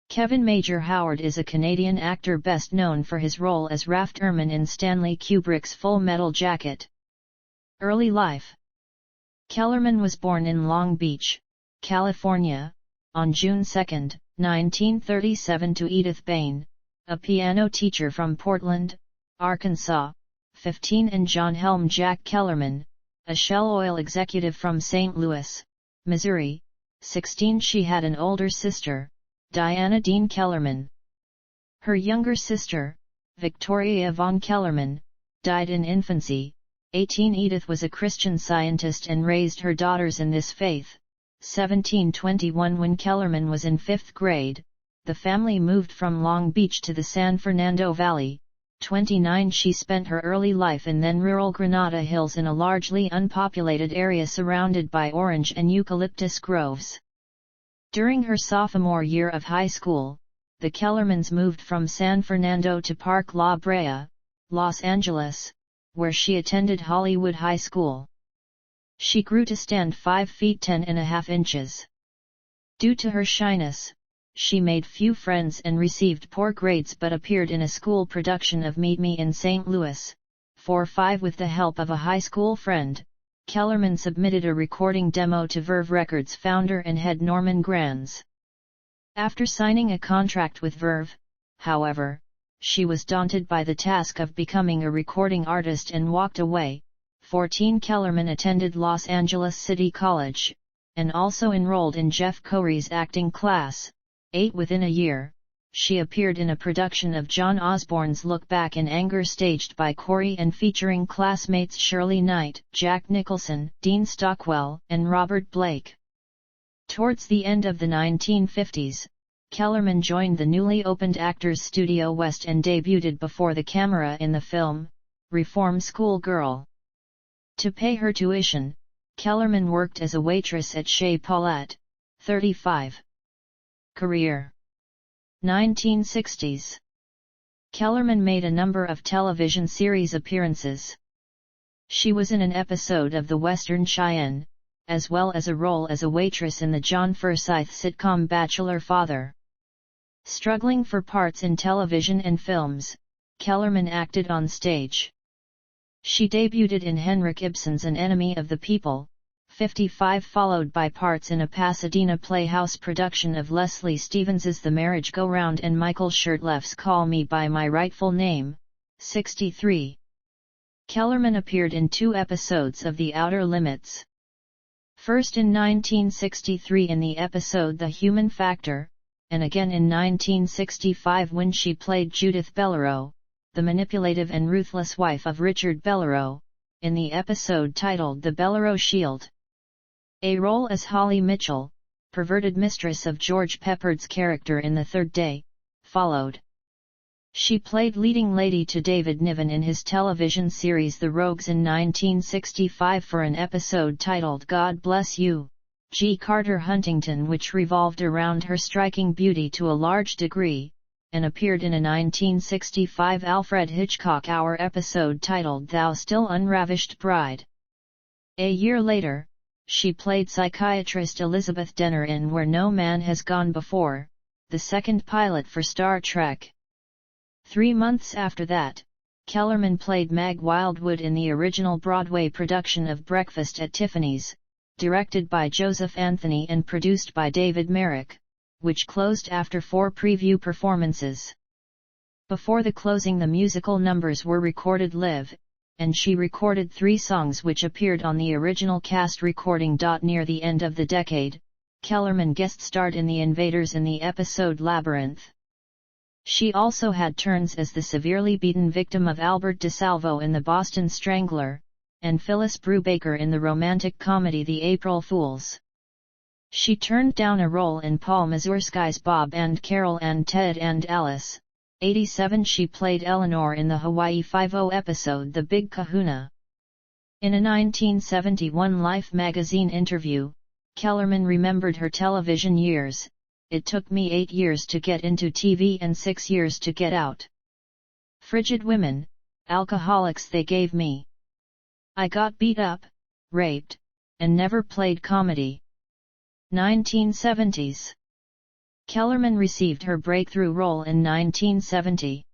Kevyn Major Howard is a Canadian actor best known for his role as Rafterman in Stanley Kubrick's Full Metal Jacket. Early life. Kellerman was born in Long Beach, California, on June 2, 1937 to Edith Bain, a piano teacher from Portland, Arkansas, 15, and John Helm Jack Kellerman, a Shell Oil executive from St. Louis, Missouri, 16. She had an older sister, Diana Dean Kellerman. Her younger sister, Victoria von Kellerman, died in infancy, 18. Edith was a Christian Scientist and raised her daughters in this faith. 1721. When Kellerman was in 5th grade, the family moved from Long Beach to the San Fernando Valley. 29. She spent her early life in then rural Granada Hills in a largely unpopulated area surrounded by orange and eucalyptus groves. During her sophomore year of high school, the Kellermans moved from San Fernando to Park La Brea, Los Angeles, where she attended Hollywood High School. She grew to stand 5 feet 10.5 inches. Due to her shyness, she made few friends and received poor grades but appeared in a school production of Meet Me in St. Louis, 4-5 with the help of a high school friend. Kellerman submitted a recording demo to Verve Records founder and head Norman Granz. After signing a contract with Verve, however, she was daunted by the task of becoming a recording artist and walked away. 14. Kellerman attended Los Angeles City College, and also enrolled in Jeff Corey's acting class. 8. Within a year, she appeared in a production of John Osborne's Look Back in Anger staged by Corey and featuring classmates Shirley Knight, Jack Nicholson, Dean Stockwell, and Robert Blake. Towards the end of the 1950s, Kellerman joined the newly opened Actors Studio West and debuted before the camera in the film, Reform School Girl. To pay her tuition, Kellerman worked as a waitress at Chez Paulette, 35. Career. 1960s. Kellerman made a number of television series appearances. She was in an episode of The Western Cheyenne, as well as a role as a waitress in the John Forsythe sitcom Bachelor Father. Struggling for parts in television and films, Kellerman acted on stage. She debuted in Henrik Ibsen's An Enemy of the People, 55, followed by parts in a Pasadena Playhouse production of Leslie Stevens's The Marriage Go Round and Michael Shirtleff's Call Me By My Rightful Name, 63. Kellerman appeared in 2 episodes of The Outer Limits. First in 1963 in the episode The Human Factor, and again in 1965 when she played Judith Bellerow, the manipulative and ruthless wife of Richard Bellerow, in the episode titled The Bellerow Shield. A role as Holly Mitchell, perverted mistress of George Peppard's character in The Third Day, followed. She played leading lady to David Niven in his television series The Rogues in 1965 for an episode titled God Bless You, G. Carter Huntington, which revolved around her striking beauty to a large degree, and appeared in a 1965 Alfred Hitchcock Hour episode titled Thou Still Unravished Bride. A year later, she played psychiatrist Elizabeth Denner in Where No Man Has Gone Before, the second pilot for Star Trek. 3 months after that, Kellerman played Mag Wildwood in the original Broadway production of Breakfast at Tiffany's, directed by Joseph Anthony and produced by David Merrick, which closed after 4 preview performances. Before the closing, the musical numbers were recorded live, and she recorded 3 songs which appeared on the original cast recording. Near the end of the decade, Kellerman guest starred in The Invaders in the episode Labyrinth. She also had turns as the severely beaten victim of Albert DeSalvo in The Boston Strangler, and Phyllis Brubaker in the romantic comedy The April Fools. She turned down a role in Paul Mazursky's Bob and Carol and Ted and Alice. 87. She played Eleanor in the Hawaii Five-0 episode The Big Kahuna. In a 1971 Life magazine interview, Kellerman remembered her television years. It took me 8 years to get into TV and 6 years to get out. Frigid women, alcoholics they gave me. I got beat up, raped, and never played comedy. 1970s. Kellerman received her breakthrough role in 1970.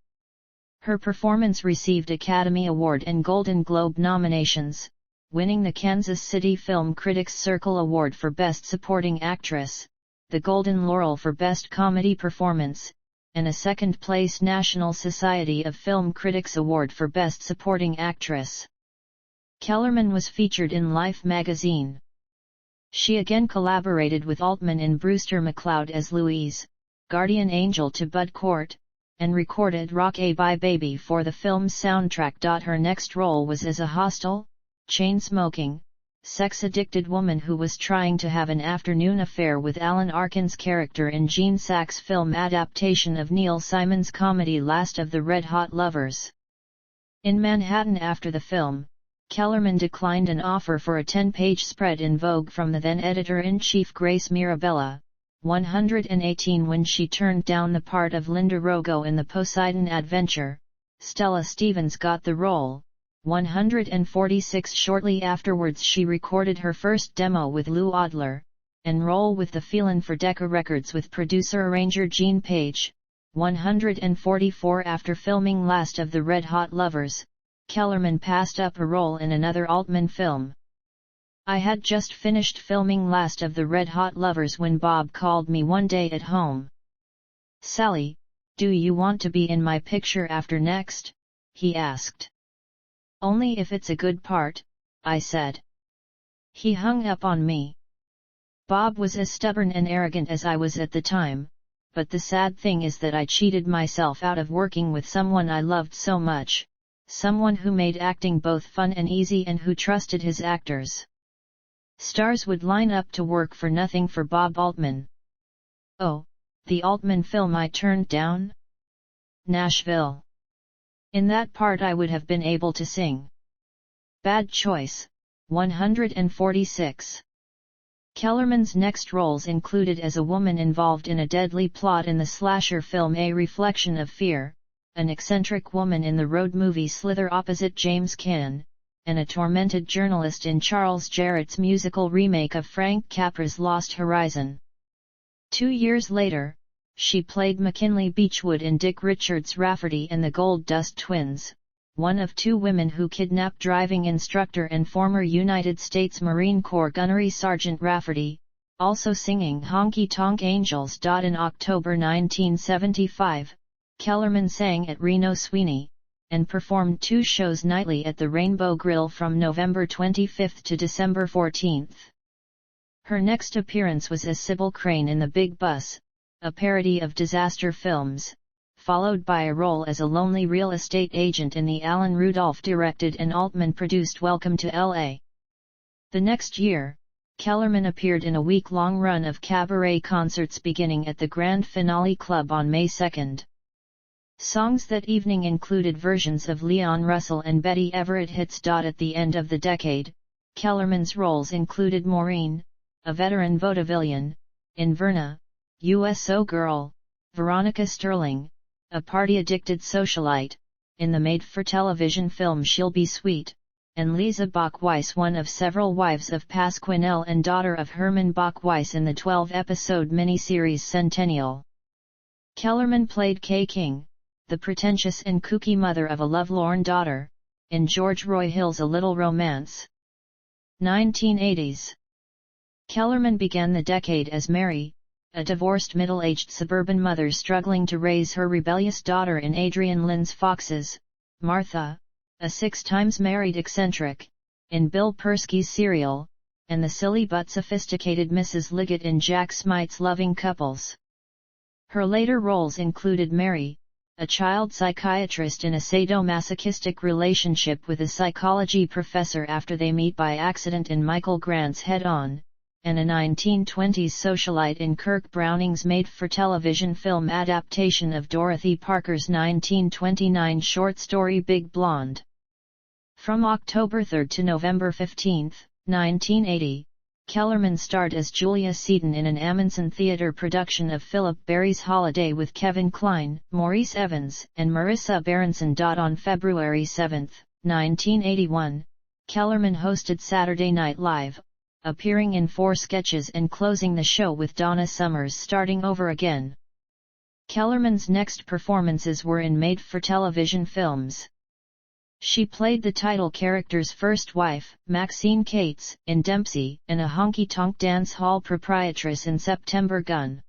Her performance received Academy Award and Golden Globe nominations, winning the Kansas City Film Critics Circle Award for Best Supporting Actress, the Golden Laurel for Best Comedy Performance, and a second-place National Society of Film Critics Award for Best Supporting Actress. Kellerman was featured in Life magazine. She again collaborated with Altman in Brewster McCloud as Louise, guardian angel to Bud Cort, and recorded Rock-A-Bye Baby for the film's soundtrack. Her next role was as a hostile, chain-smoking, sex-addicted woman who was trying to have an afternoon affair with Alan Arkin's character in Gene Saks' film adaptation of Neil Simon's comedy Last of the Red Hot Lovers. In Manhattan after the film, Kellerman declined an offer for a 10-page spread in Vogue from the then editor-in-chief Grace Mirabella, 118 when she turned down the part of Linda Rogo in the Poseidon Adventure. Stella Stevens got the role, 146 shortly afterwards she recorded her first demo with Lou Adler, and roll with the Feelin' for Decca Records with producer-arranger Gene Page, 144 after filming Last of the Red Hot Lovers, Kellerman passed up a role in another Altman film. I had just finished filming Last of the Red Hot Lovers when Bob called me one day at home. "Sally, do you want to be in my picture after next?" he asked. "Only if it's a good part," I said. He hung up on me. Bob was as stubborn and arrogant as I was at the time, but the sad thing is that I cheated myself out of working with someone I loved so much, someone who made acting both fun and easy and who trusted his actors. Stars would line up to work for nothing for Bob Altman. Oh, the Altman film I turned down? Nashville. In that part I would have been able to sing. Bad choice, 146. Kellerman's next roles included as a woman involved in a deadly plot in the slasher film A Reflection of Fear, an eccentric woman in the road movie Slither opposite James Caan, and a tormented journalist in Charles Jarrett's musical remake of Frank Capra's Lost Horizon. 2 years later, she played McKinley Beechwood in Dick Richards' Rafferty and the Gold Dust Twins, one of two women who kidnapped driving instructor and former United States Marine Corps Gunnery Sergeant Rafferty, also singing Honky Tonk Angels. In October 1975, Kellerman sang at Reno Sweeney, and performed 2 shows nightly at the Rainbow Grill from November 25 to December 14. Her next appearance was as Sybil Crane in The Big Bus, a parody of disaster films, followed by a role as a lonely real estate agent in the Alan Rudolph-directed and Altman-produced Welcome to L.A. The next year, Kellerman appeared in a week-long run of cabaret concerts beginning at the Grand Finale Club on May 2. Songs that evening included versions of Leon Russell and Betty Everett hits. At the end of the decade, Kellerman's roles included Maureen, a veteran vaudevillian, in Verna, USO Girl, Veronica Sterling, a party-addicted socialite, in the made-for-television film She'll Be Sweet, and Lisa Bach-Weiss, one of several wives of Pasquinel and daughter of Herman Bach-Weiss in the 12-episode miniseries Centennial. Kellerman played Kay King, the pretentious and kooky mother of a lovelorn daughter, in George Roy Hill's A Little Romance. 1980s. Kellerman began the decade as Mary, a divorced middle-aged suburban mother struggling to raise her rebellious daughter in Adrian Lynn's Foxes, Martha, a 6 times married eccentric, in Bill Persky's Serial, and the silly but sophisticated Mrs. Liggett in Jack Smite's Loving Couples. Her later roles included Mary, a child psychiatrist in a sadomasochistic relationship with a psychology professor after they meet by accident in Michael Grant's Head On, and a 1920s socialite in Kirk Browning's made-for-television film adaptation of Dorothy Parker's 1929 short story Big Blonde. From October 3 to November 15, 1980, Kellerman starred as Julia Seaton in an Amundsen Theatre production of Philip Barry's Holiday with Kevin Kline, Maurice Evans, and Marissa Berenson. On February 7, 1981, Kellerman hosted Saturday Night Live, appearing in 4 sketches and closing the show with Donna Summers starting over again. Kellerman's next performances were in made-for-television films. She played the title character's first wife, Maxine Cates, in Dempsey, and a honky-tonk dance hall proprietress in September Gun.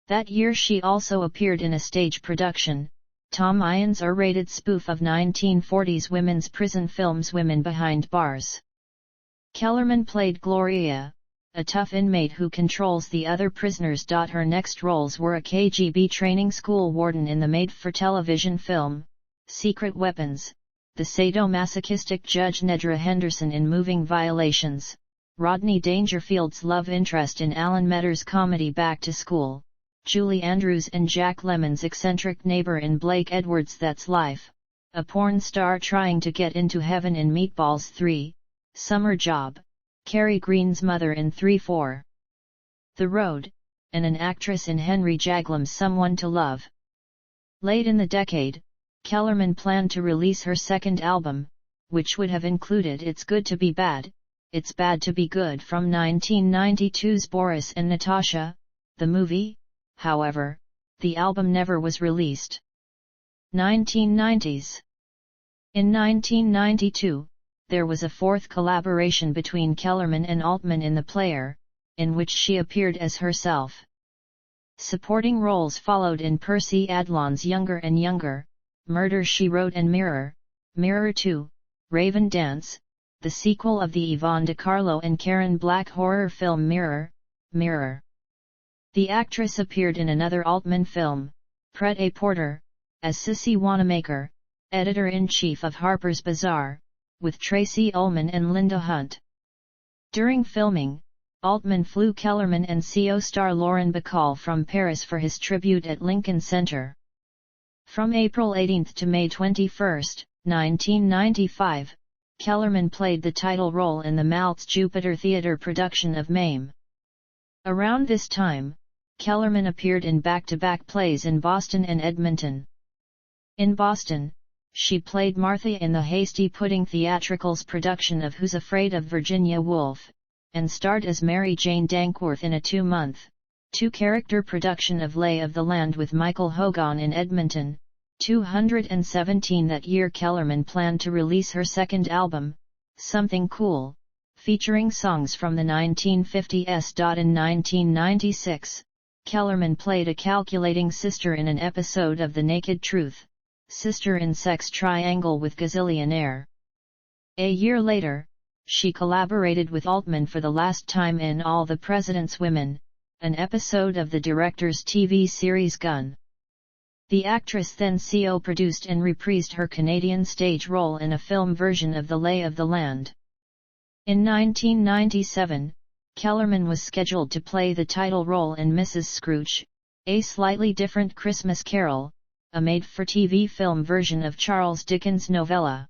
That year she also appeared in a stage production, Tom Ian's R-rated spoof of 1940s women's prison films Women Behind Bars. Kellerman played Gloria, a tough inmate who controls the other prisoners. Her next roles were a KGB training school warden in the made-for-television film, Secret Weapons, the sadomasochistic Judge Nedra Henderson in Moving Violations, Rodney Dangerfield's love interest in Alan Metter's comedy Back to School, Julie Andrews and Jack Lemmon's eccentric neighbor in Blake Edwards' That's Life, a porn star trying to get into heaven in Meatballs 3, Summer Job, Carrie Green's mother in 3-4. The Road, and an actress in Henry Jaglam's Someone to Love. Late in the decade, Kellerman planned to release her second album, which would have included It's Good to Be Bad, It's Bad to Be Good from 1992's Boris and Natasha, the movie. However, the album never was released. 1990s. In 1992, there was a fourth collaboration between Kellerman and Altman in The Player, in which she appeared as herself. Supporting roles followed in Percy Adlon's Younger and Younger, Murder, She Wrote and Mirror, Mirror 2, Raven Dance, the sequel of the Yvonne DiCarlo and Karen Black horror film Mirror, Mirror. The actress appeared in another Altman film, Pret-a-Porter, as Sissy Wanamaker, editor-in-chief of Harper's Bazaar, with Tracy Ullman and Linda Hunt. During filming, Altman flew Kellerman and CO star Lauren Bacall from Paris for his tribute at Lincoln Center. From April 18 to May 21, 1995, Kellerman played the title role in the Maltz Jupiter Theatre production of Mame. Around this time, Kellerman appeared in back-to-back plays in Boston and Edmonton. In Boston, she played Martha in the Hasty Pudding Theatricals production of Who's Afraid of Virginia Woolf, and starred as Mary Jane Dankworth in a 2-character production of Lay of the Land with Michael Hogan in Edmonton. 217 That year Kellerman planned to release her second album, Something Cool, featuring songs from the 1950s. In 1996, Kellerman played a calculating sister in an episode of The Naked Truth, Sister in Sex Triangle with Gazillionaire. A year later, she collaborated with Altman for the last time in All the President's Women, an episode of the director's TV series Gun. The actress then co-produced and reprised her Canadian stage role in a film version of The Lay of the Land. In 1997, Kellerman was scheduled to play the title role in Mrs. Scrooge, a slightly different Christmas Carol, a made-for-TV film version of Charles Dickens' novella.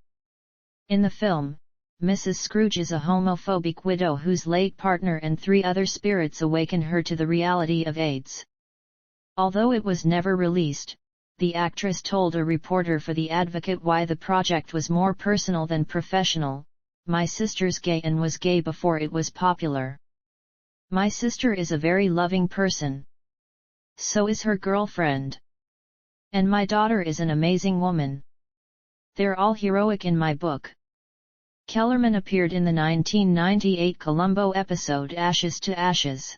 In the film, Mrs. Scrooge is a homophobic widow whose late partner and 3 other spirits awaken her to the reality of AIDS. Although it was never released, the actress told a reporter for The Advocate why the project was more personal than professional. My sister's gay and was gay before it was popular. My sister is a very loving person. So is her girlfriend. And my daughter is an amazing woman. They're all heroic in my book. Kellerman appeared in the 1998 Columbo episode Ashes to Ashes.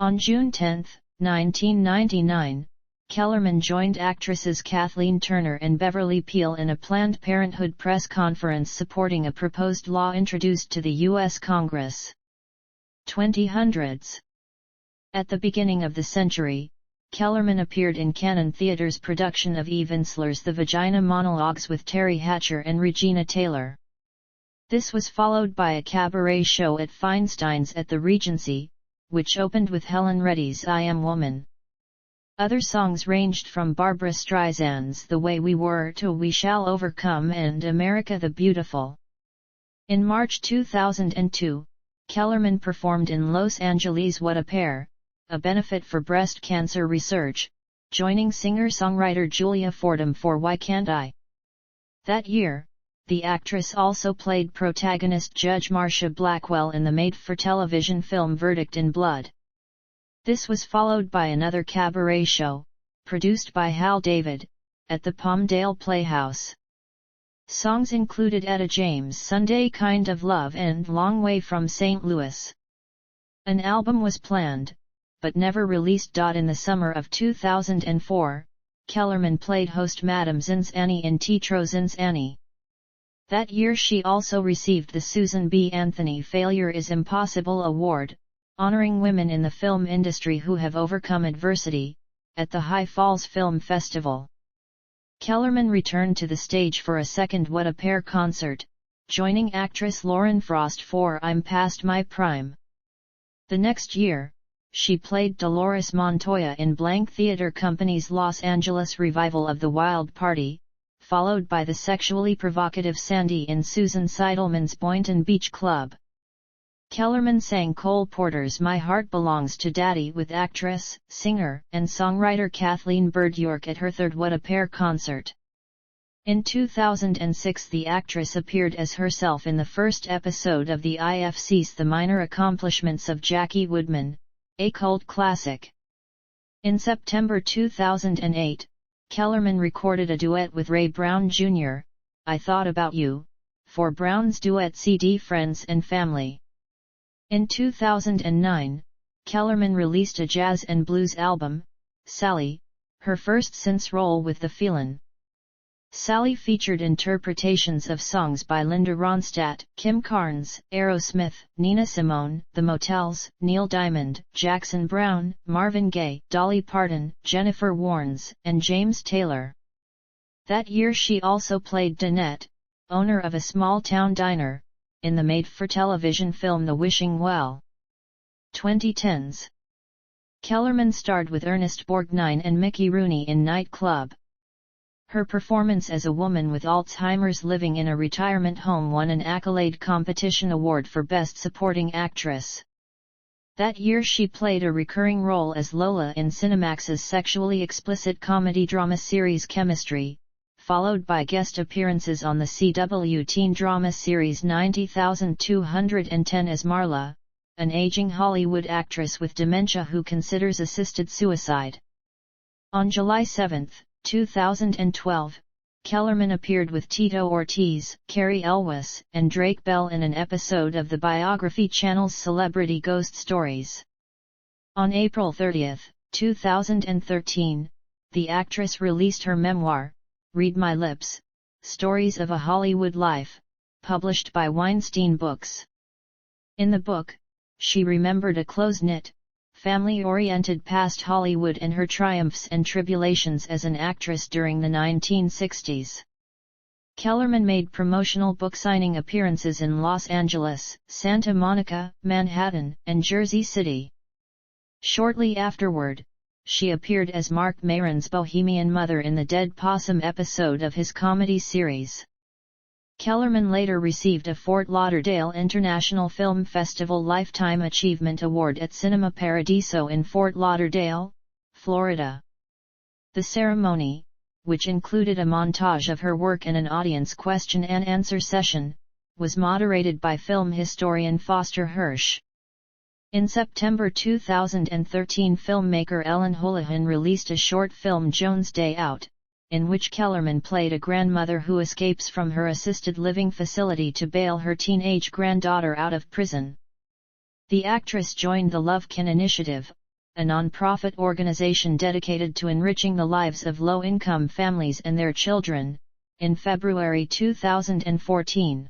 On June 10, 1999, Kellerman joined actresses Kathleen Turner and Beverly Peel in a Planned Parenthood press conference supporting a proposed law introduced to the U.S. Congress. 2000s. At the beginning of the century, Kellerman appeared in Canon Theatre's production of Eve Ensler's The Vagina Monologues with Terry Hatcher and Regina Taylor. This was followed by a cabaret show at Feinstein's at the Regency, which opened with Helen Reddy's I Am Woman. Other songs ranged from Barbra Streisand's The Way We Were to We Shall Overcome and America the Beautiful. In March 2002, Kellerman performed in Los Angeles' What a Pair, a benefit for breast cancer research, joining singer-songwriter Julia Fordham for Why Can't I? That year, the actress also played protagonist Judge Marcia Blackwell in the made-for-television film Verdict in Blood. This was followed by another cabaret show, produced by Hal David, at the Palmdale Playhouse. Songs included Etta James' Sunday Kind of Love and Long Way from St. Louis. An album was planned, but never released. In the summer of 2004, Kellerman played host Madame Zin's Annie in Tetro Zin's Annie. That year she also received the Susan B. Anthony Failure is Impossible Award, honoring women in the film industry who have overcome adversity, at the High Falls Film Festival. Kellerman returned to the stage for a second What a Pair concert, joining actress Lauren Frost for I'm Past My Prime. The next year, she played Dolores Montoya in Blank Theatre Company's Los Angeles revival of The Wild Party, followed by the sexually provocative Sandy in Susan Seidelman's Boynton Beach Club. Kellerman sang Cole Porter's My Heart Belongs to Daddy with actress, singer, and songwriter Kathleen Bird York at her third What a Pair concert. In 2006 the actress appeared as herself in the first episode of the IFC's The Minor Accomplishments of Jackie Woodman, a cult classic. In September 2008, Kellerman recorded a duet with Ray Brown Jr., I Thought About You, for Brown's duet CD Friends and Family. In 2009, Kellerman released a jazz and blues album, Sally, her first since Roll with the Feelin'. Sally featured interpretations of songs by Linda Ronstadt, Kim Carnes, Aerosmith, Nina Simone, The Motels, Neil Diamond, Jackson Browne, Marvin Gaye, Dolly Parton, Jennifer Warnes, and James Taylor. That year she also played Danette, owner of a small-town diner, in the made-for-television film The Wishing Well. 2010s. Kellerman starred with Ernest Borgnine and Mickey Rooney in Night Club. Her performance as a woman with Alzheimer's living in a retirement home won an Accolade Competition Award for Best Supporting Actress. That year she played a recurring role as Lola in Cinemax's sexually explicit comedy drama series Chemistry, followed by guest appearances on the CW teen drama series 90,210 as Marla, an aging Hollywood actress with dementia who considers assisted suicide. On July 7, 2012, Kellerman appeared with Tito Ortiz, Carrie Elwes, and Drake Bell in an episode of the Biography Channel's Celebrity Ghost Stories. On April 30, 2013, the actress released her memoir, Read My Lips, Stories of a Hollywood Life, published by Weinstein Books. In the book, she remembered a close-knit, family-oriented past Hollywood and her triumphs and tribulations as an actress during the 1960s. Kellerman made promotional book signing appearances in Los Angeles, Santa Monica, Manhattan, and Jersey City. Shortly afterward, she appeared as Mark Maron's Bohemian Mother in the Dead Possum episode of his comedy series. Kellerman later received a Fort Lauderdale International Film Festival Lifetime Achievement Award at Cinema Paradiso in Fort Lauderdale, Florida. The ceremony, which included a montage of her work and an audience question and answer session, was moderated by film historian Foster Hirsch. In September 2013, filmmaker Ellen Houlihan released a short film Joan's Day Out, in which Kellerman played a grandmother who escapes from her assisted living facility to bail her teenage granddaughter out of prison. The actress joined the Love Can Initiative, a non-profit organization dedicated to enriching the lives of low-income families and their children, in February 2014.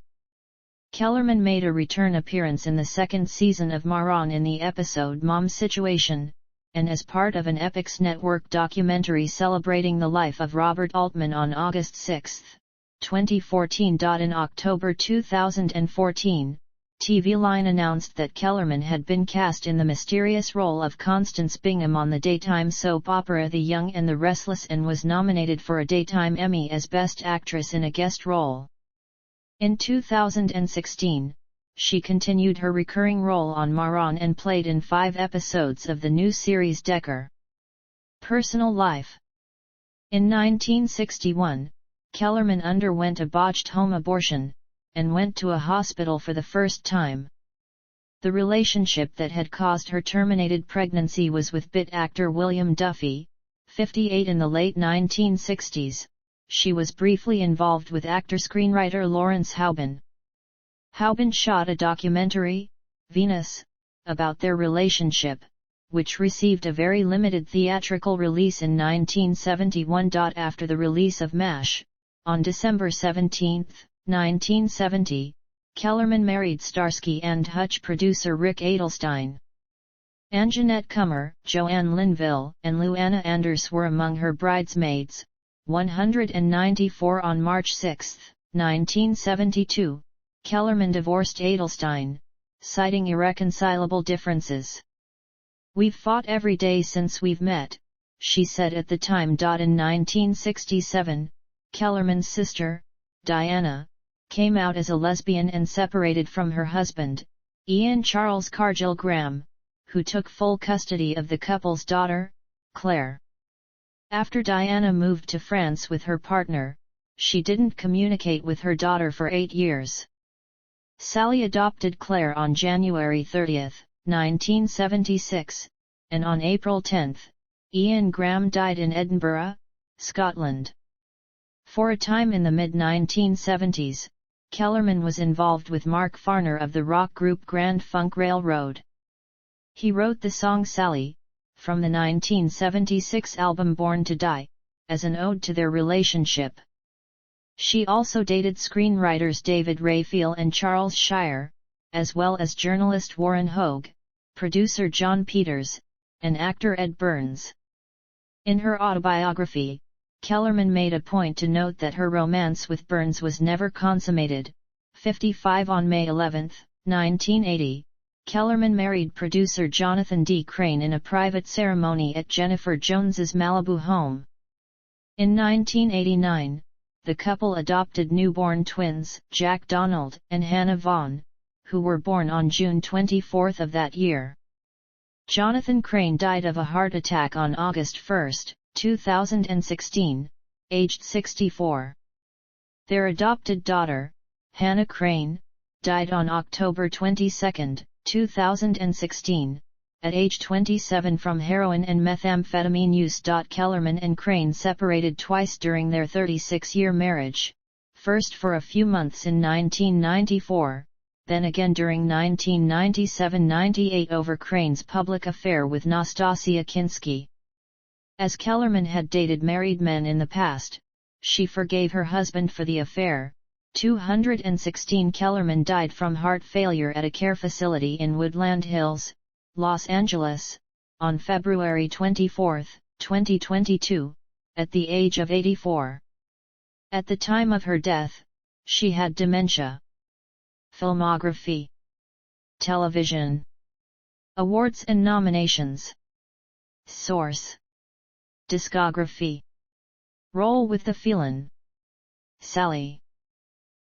Kellerman made a return appearance in the second season of Maron in the episode Mom's Situation, and as part of an Epix Network documentary celebrating the life of Robert Altman on August 6, 2014. In October 2014, TV Line announced that Kellerman had been cast in the mysterious role of Constance Bingham on the daytime soap opera The Young and the Restless and was nominated for a Daytime Emmy as Best Actress in a Guest Role. In 2016, she continued her recurring role on Maron and played in 5 episodes of the new series Decker. Personal life. In 1961, Kellerman underwent a botched home abortion, and went to a hospital for the first time. The relationship that had caused her terminated pregnancy was with bit actor William Duffy, 58. In the late 1960s, she was briefly involved with actor-screenwriter Lawrence Hauben. Hauben shot a documentary, Venus, about their relationship, which received a very limited theatrical release in 1971. After the release of MASH, on December 17, 1970, Kellerman married Starsky and Hutch producer Rick Adelstein. Anjanette Kummer, Joanne Linville, and Luana Anders were among her bridesmaids. 194. On March 6, 1972, Kellerman divorced Adelstein, citing irreconcilable differences. "We've fought every day since we've met," she said at the time. In 1967, Kellerman's sister, Diana, came out as a lesbian and separated from her husband, Ian Charles Cargill Graham, who took full custody of the couple's daughter, Claire. After Diana moved to France with her partner, she didn't communicate with her daughter for 8 years. Sally adopted Claire on January 30, 1976, and on April 10, Ian Graham died in Edinburgh, Scotland. For a time in the mid-1970s, Kellerman was involved with Mark Farner of the rock group Grand Funk Railroad. He wrote the song Sally, from the 1976 album Born to Die, as an ode to their relationship. She also dated screenwriters David Rayfield and Charles Shire, as well as journalist Warren Hogue, producer John Peters, and actor Ed Burns. In her autobiography, Kellerman made a point to note that her romance with Burns was never consummated. 55. On May 11, 1980, Kellerman married producer Jonathan D. Crane in a private ceremony at Jennifer Jones's Malibu home. In 1989, the couple adopted newborn twins, Jack Donald and Hannah Vaughn, who were born on June 24 of that year. Jonathan Crane died of a heart attack on August 1, 2016, aged 64. Their adopted daughter, Hannah Crane, died on October 22, 2016, at age 27 from heroin and methamphetamine use. Kellerman and Crane separated twice during their 36-year marriage, first for a few months in 1994, then again during 1997–98 over Crane's public affair with Nastasia Kinski. As Kellerman had dated married men in the past, she forgave her husband for the affair. 216. Kellerman died from heart failure at a care facility in Woodland Hills, Los Angeles, on February 24, 2022, at the age of 84. At the time of her death, she had dementia. Filmography. Television. Awards and nominations. Source. Discography. Roll with the Feelin'. Sally.